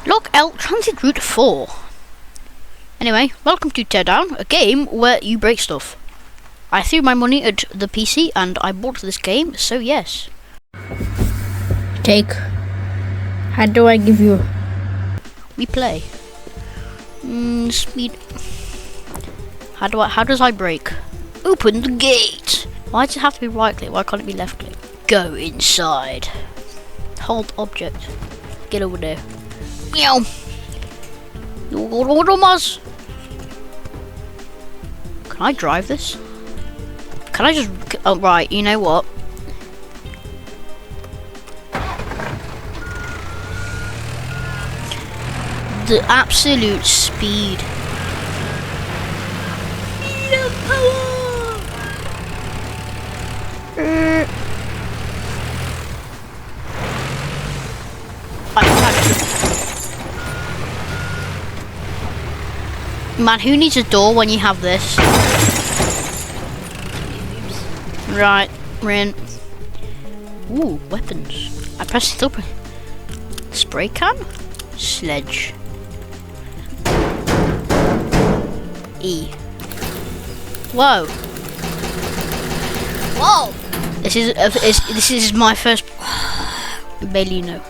Look, L transit route 4. Anyway, welcome to Teardown, a game where you break stuff. I threw my money at the PC and I bought this game, so yes. Take. How do I give you? We play. Speed. How does I break? Open the gate! Why does it have to be right click? Why can't it be left click? Go inside. Hold object. Get over there. Meow. Can I drive this? Can I just... Oh, right, you know what? The absolute speed. No power! Man, who needs a door when you have this? Right, we're in. Ooh, weapons. I pressed it up. Spray can? Sledge. E. Whoa. Whoa! This is my first Bellino.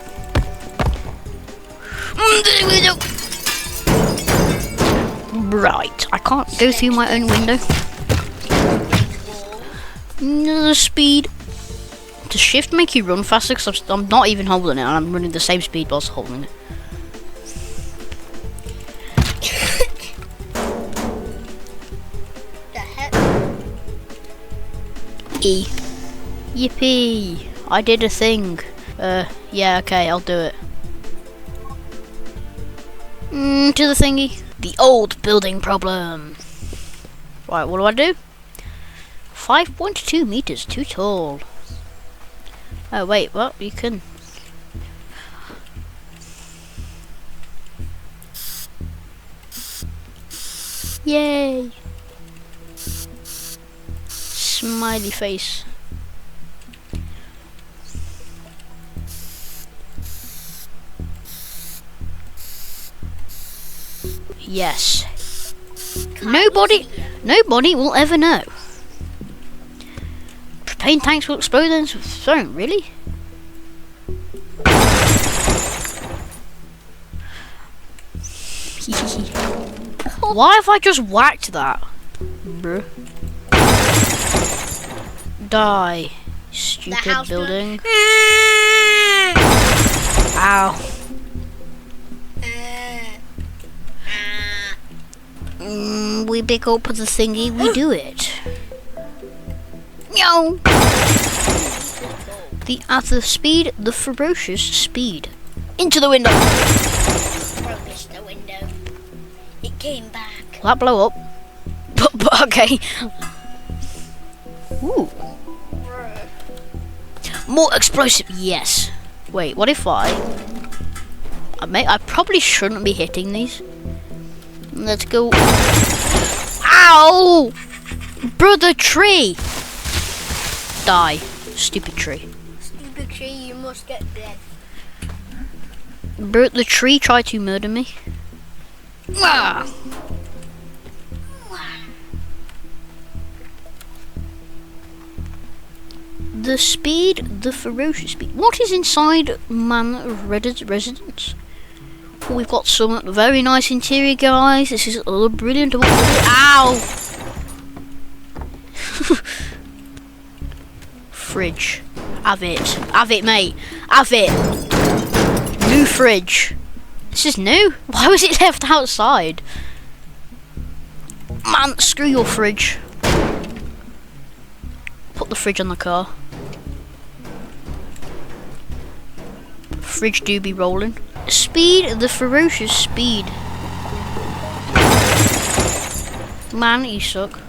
Right, I can't go through my own window. The speed. Does shift make you run faster? Because I'm not even holding it, and I'm running the same speed whilst holding it. The heck? E. Yippee! I did a thing. Yeah, okay, I'll do it. To the thingy. The old building problem. Right, what do I do? 5.2 meters, too tall. Oh wait, what? You can... Yay! Smiley face. Yes. Nobody will ever know. Propane tanks will explode and thrown, really? Why have I just whacked that? Bruh. Die, stupid building. Ow. We pick up the thingy, we do it. No. The speed, the ferocious speed. Into the window. Broke the window. It came back. Will that blow up? But okay. Ooh. More explosive. Yes. Wait. What if I probably shouldn't be hitting these. Let's go. Ow! Brother tree. Die, stupid tree. Stupid tree, you must get dead. Bert the tree tried to murder me. Ah. The speed, the ferocious speed. What is inside man residence? Oh, we've got some very nice interior, guys. This is a brilliant. Ow! Fridge. Have it, mate. Have it. New fridge. This is new. Why was it left outside? Man, screw your fridge. Put the fridge on the car. Fridge do be rolling. Speed, the ferocious speed. Man, you suck.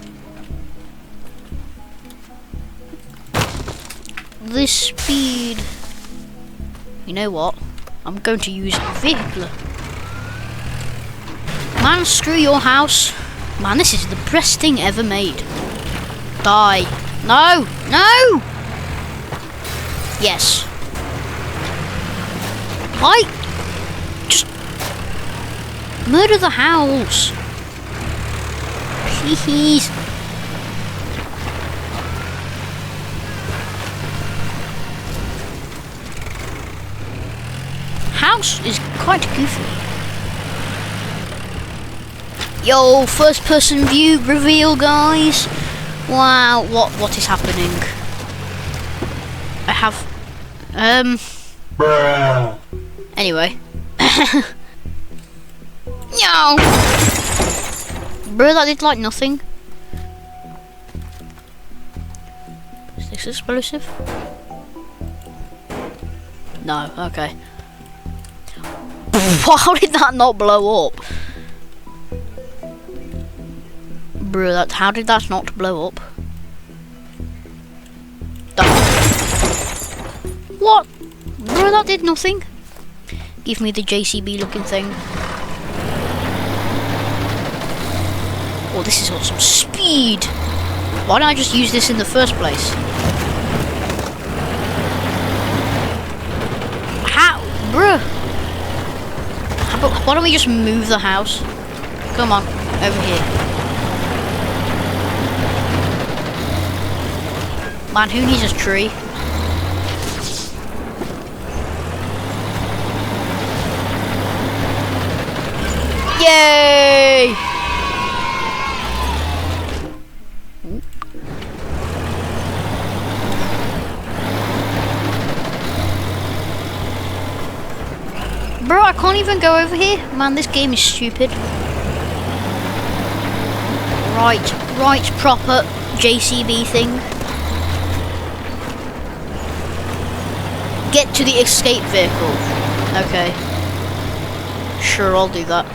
The speed. You know what? I'm going to use vehicle. Man, screw your house. Man, this is the best thing ever made. Die. No! No! Yes. Why? Just Murder the house. Please. House is quite goofy. Yo, first person view reveal, guys. Wow, what is happening? I have Bruh. anyway. No. Bro, that did like nothing. Is this explosive? No, okay. How did that not blow up? Bro, how did that not blow up? What? Bro, that did nothing. Give me the JCB looking thing. Oh, this has got some speed. Why don't I just use this in the first place? How? Bruh. Why don't we just move the house? Come on, over here. Man, who needs a tree? Yay! Bro, I can't even go over here. Man, this game is stupid. Right, proper JCB thing. Get to the escape vehicle. Okay. Sure, I'll do that.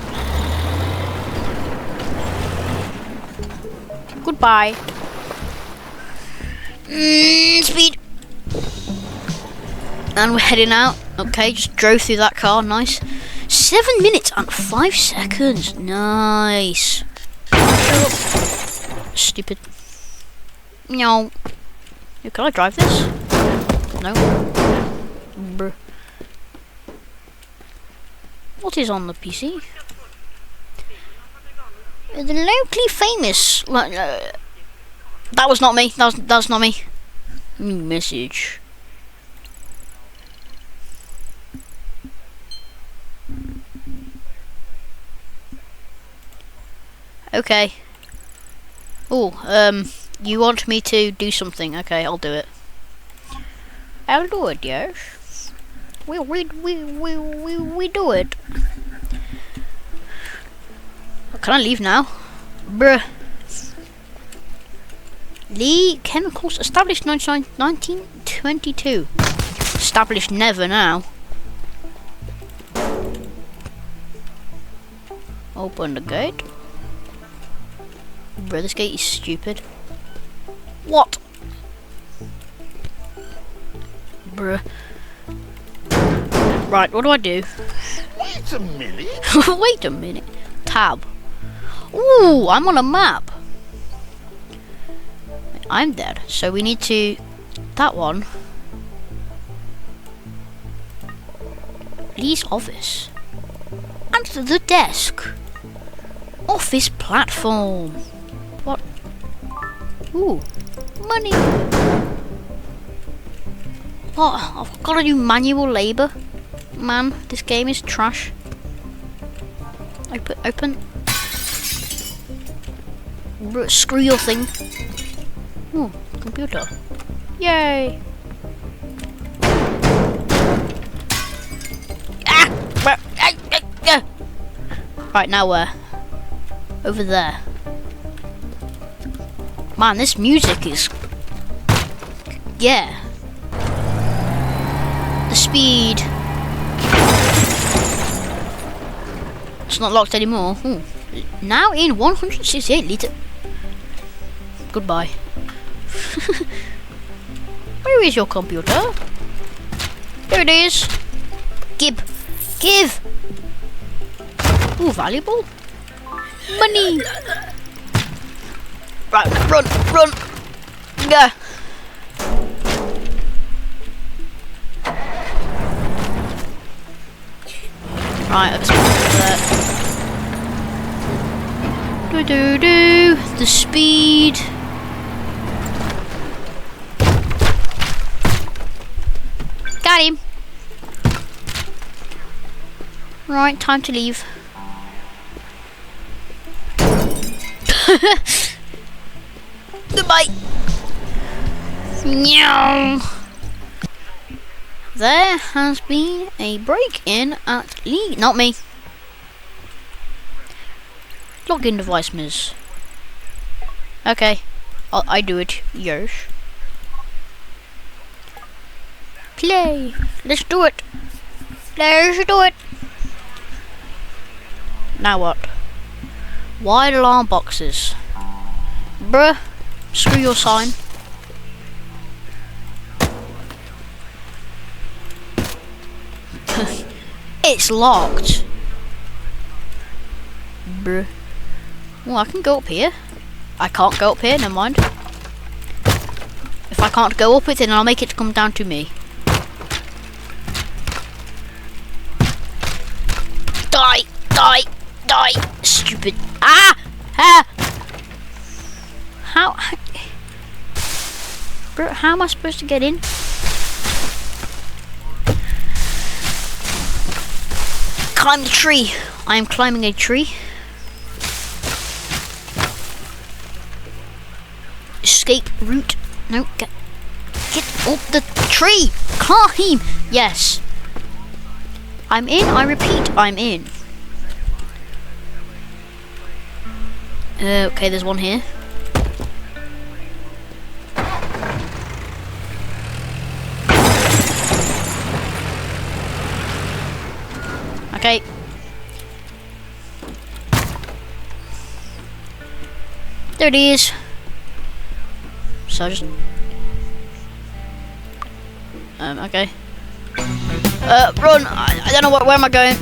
Goodbye. Speed. And we're heading out. Okay, just drove through that car. Nice. 7 minutes and 5 seconds. Nice. Stupid. No. Can I drive this? No. Bruh. What is on the PC? The locally famous. That was not me. That was not me. New message. Okay. Oh, you want me to do something? Okay, I'll do it. I'll do it. Yes. We do it. Can I leave now? Bruh. Lee Chemicals established 1922. Established never now. Open the gate. Bruh, this gate is stupid. What? Bruh. Right, what do I do? Wait a minute. Wait a minute. Tab. Ooh, I'm on a map. I'm dead. So we need to... That one. Lee's office. And the desk. Office platform. What? Ooh. Money. What? I've got to do manual labour. Man, this game is trash. Open. Screw your thing. Ooh, computer. Yay! Right, now where? Over there. Man, this music is... Yeah. The speed. It's not locked anymore. Ooh. Now in 168 litre. Goodbye. Where is your computer? There it is. Give. Ooh, valuable. Money. Right, run. Yeah. Right, I just put it there. Do-do-do. The speed. Got him. Right, time to leave. Goodbye. Meow. There has been a break-in at Lee. Not me. Login device, miss. Okay, I do it. Yes. Play. Let's do it. Let's do it. Now what? Wide alarm boxes. Bruh. Screw your sign. It's locked. Bruh. Well, I can go up here. I can't go up here, never mind. If I can't go up it, then I'll make it come down to me. Die! Die! Die! Stupid. Ah! Ah! How? Bro, how am I supposed to get in? Climb the tree. I am climbing a tree. Escape route. No, get up the tree. Climb. Yes. I'm in. I repeat, I'm in. Okay, there's one here. Okay. There it is. So just okay. Run! I don't know where am I going?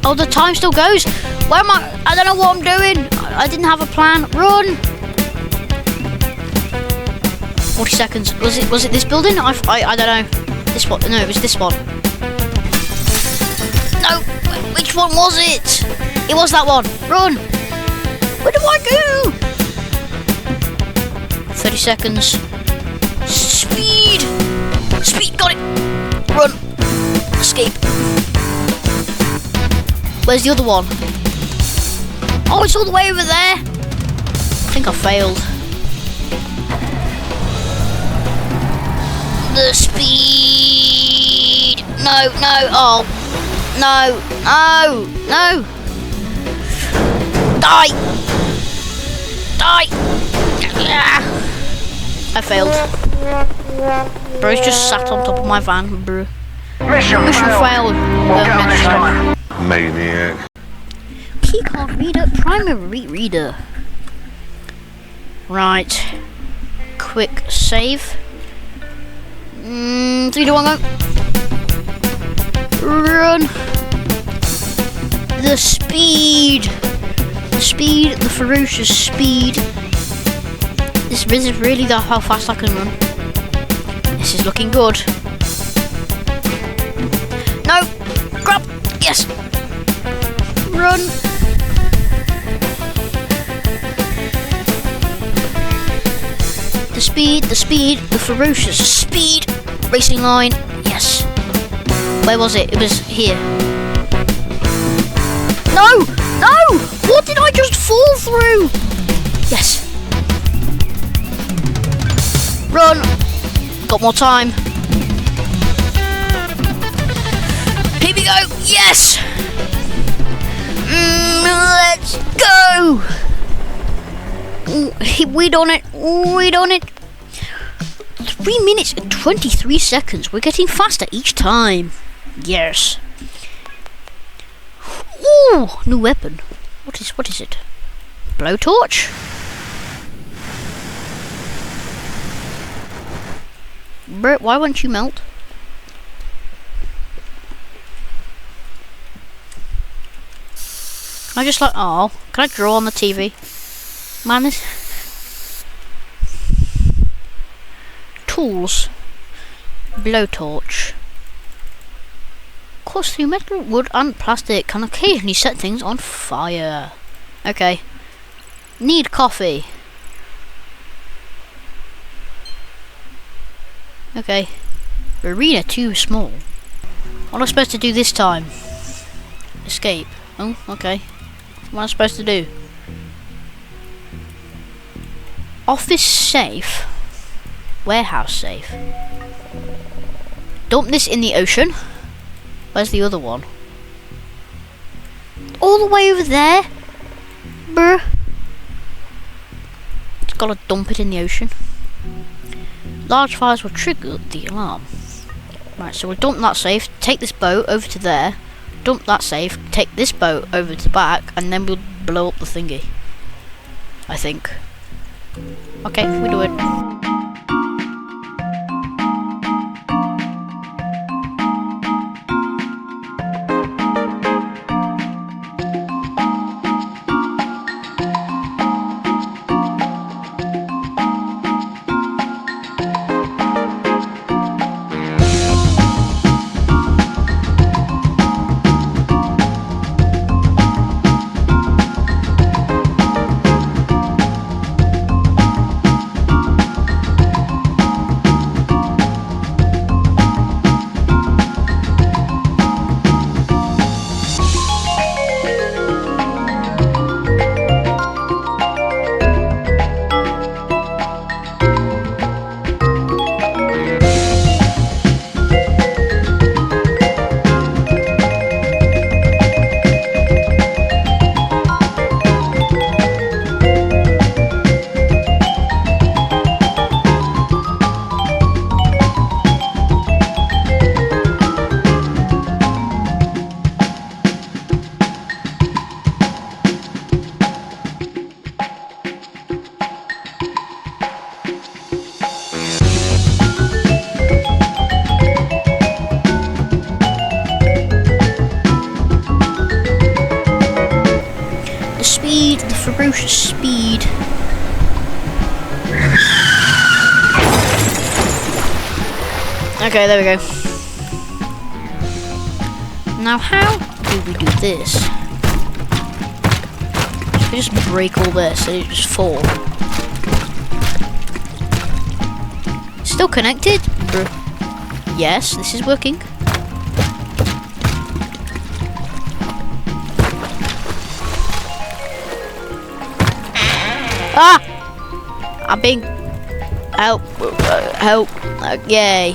Oh, the time still goes. Where am I? I don't know what I'm doing. I didn't have a plan. Run! 40 seconds. Was it this building? I don't know. This spot. No, it was this spot. No, which one was it? It was that one. Run! Where do I go? 30 seconds. Speed! Speed, got it! Run! Escape. Where's the other one? Oh, it's all the way over there. I think I failed. The speed! No, no, oh. No, no, no. Die! Die! I failed. Bro's just sat on top of my van, bro. Mission failed. Maniac. Keycard reader, primary reader. Right. Quick save. 3, 2, 1, go. Run. The speed. The speed, the ferocious speed. This is really how fast I can run. This is looking good. No! Grab! Yes! Run! The speed, the ferocious speed! Racing line, yes. Where was it? It was here. No! No! What did I just fall through? Yes. Run! Got more time. Here we go! Yes! Let's go! We done it! We done it! 3 minutes and 23 seconds. We're getting faster each time. Yes. Ooh, new weapon. What is it? Blowtorch? Bert, why won't you melt? Can I just can I draw on the TV? Man, this tools. Blowtorch. course, through metal, wood, and plastic can occasionally set things on fire. Okay. Need coffee. Okay. Arena too small. What am I supposed to do this time? Escape. Oh, okay. What am I supposed to do? Office safe. Warehouse safe. Dump this in the ocean. Where's the other one? All the way over there? Bruh. Just gotta dump it in the ocean. Large fires will trigger the alarm. Right, so we'll dump that safe, take this boat over to there, dump that safe, take this boat over to the back, and then we'll blow up the thingy. I think. Okay, we do it. The ferocious speed. Okay, there we go. Now how do we do this? Should we just break all this and it just fall? Still connected? Yes, this is working. Ah! I'm being... Help. Help. Yay.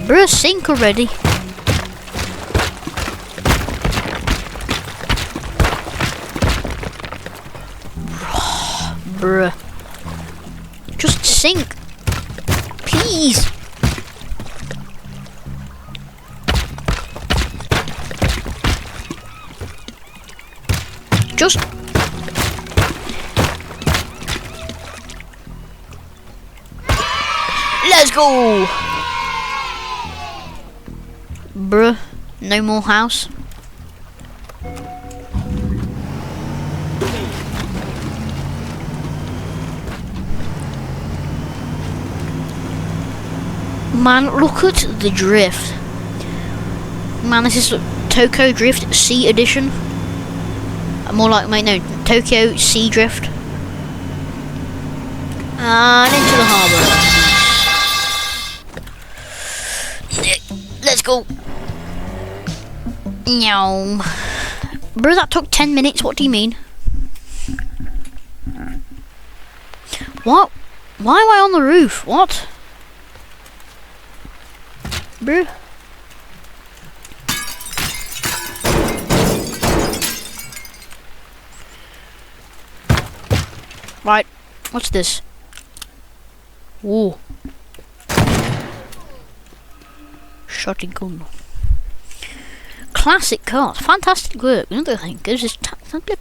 Bruh, sink already. Bruh. Just sink. Please. Just... Let's go! Bruh, no more house. Man, look at the drift. Man, this is Tokyo Drift Sea Edition. More like, wait, no, Tokyo Sea Drift. And into the harbour. Let's go. No. Bro, that took 10 minutes, what do you mean? What? Why am I on the roof? What? Bro. Right, what's this? Whoa. Shotgun. Classic cars. Fantastic work. Another thing is just okay.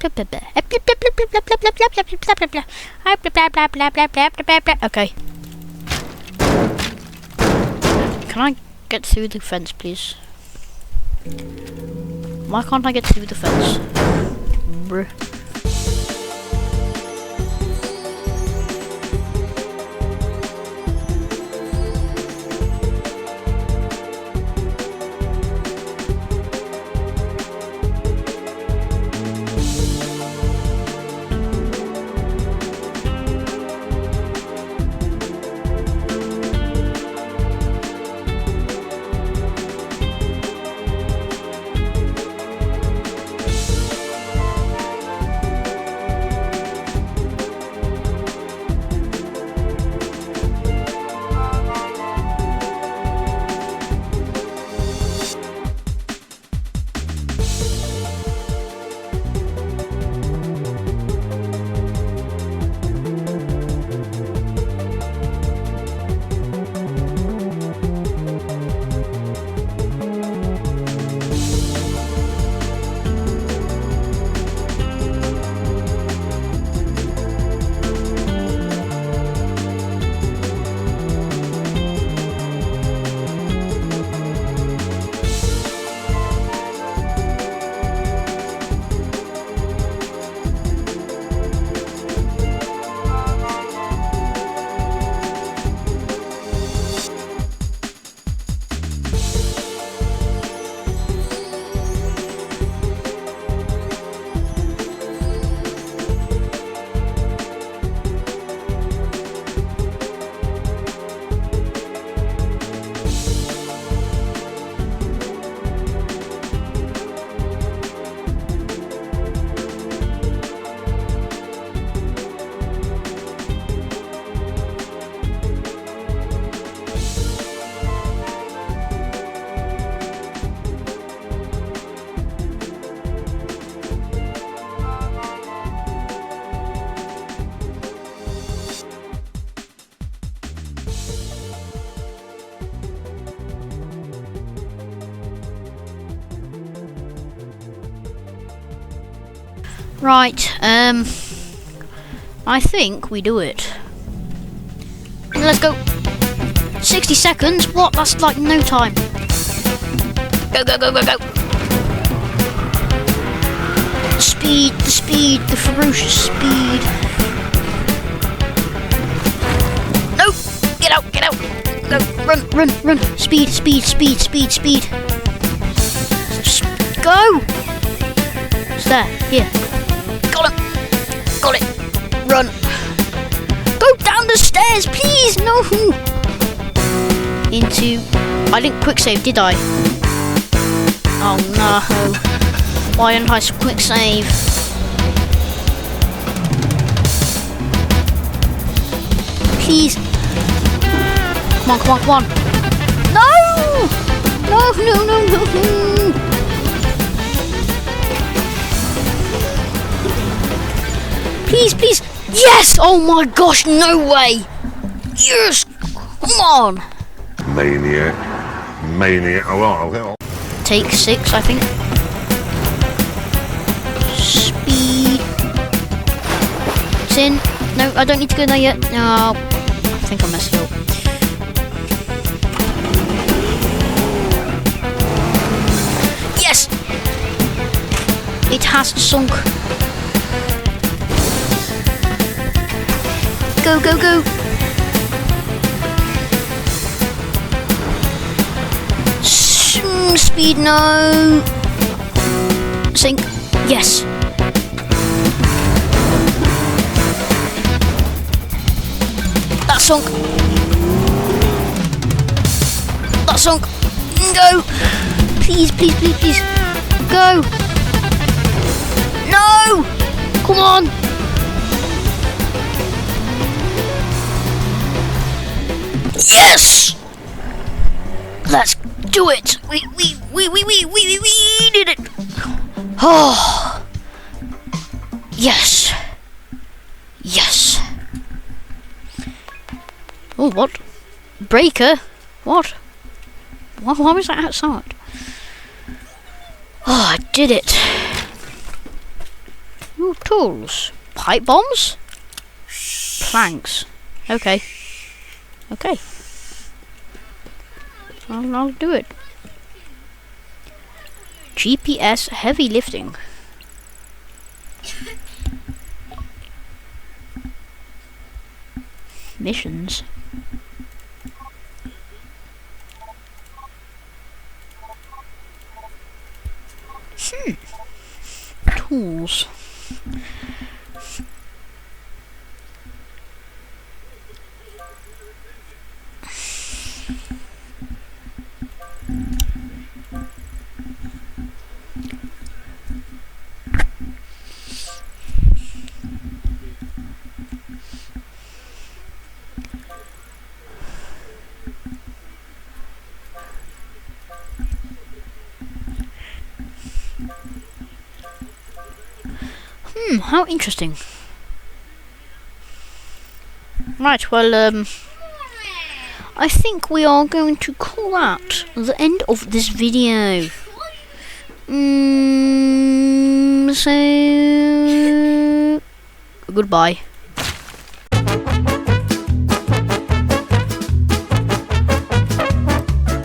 Can I get through the fence, please? Why can't I get through the fence? Bruh. Right, I think we do it. Let's go. 60 seconds? What? That's like no time. Go, go, go, go, go. The speed, the ferocious speed. No! Get out, get out! Go, run, run, run. Speed, speed, speed, speed, speed. Go! It's there, here. Got him! Got it! Run! Go down the stairs, please! No! Into... I didn't quick save, did I? Oh no. Why didn't I quick save? Please. Come on, come on, come on. No! No, no, no, no, no. Please, please. Yes! Oh my gosh, no way. Yes! Come on. Maniac. Maniac. Oh, Take 6, I think. Speed. It's in. No, I don't need to go there yet. No. I think I messed it up. Yes! It has sunk. Go, go, go! Speed, no! Sink. Yes! That sunk! That sunk! Go! Please, please, please, please! Go! No! Come on! Yes! Let's do it! We did it! Oh! Yes! Yes! Oh, what? Breaker? What? Why was that outside? Oh, I did it! Ooh, tools. Pipe bombs? Planks. Okay. Okay. I'll do it. GPS heavy lifting. Missions. Tools. How interesting. Right, well, I think we are going to call that the end of this video. So, goodbye.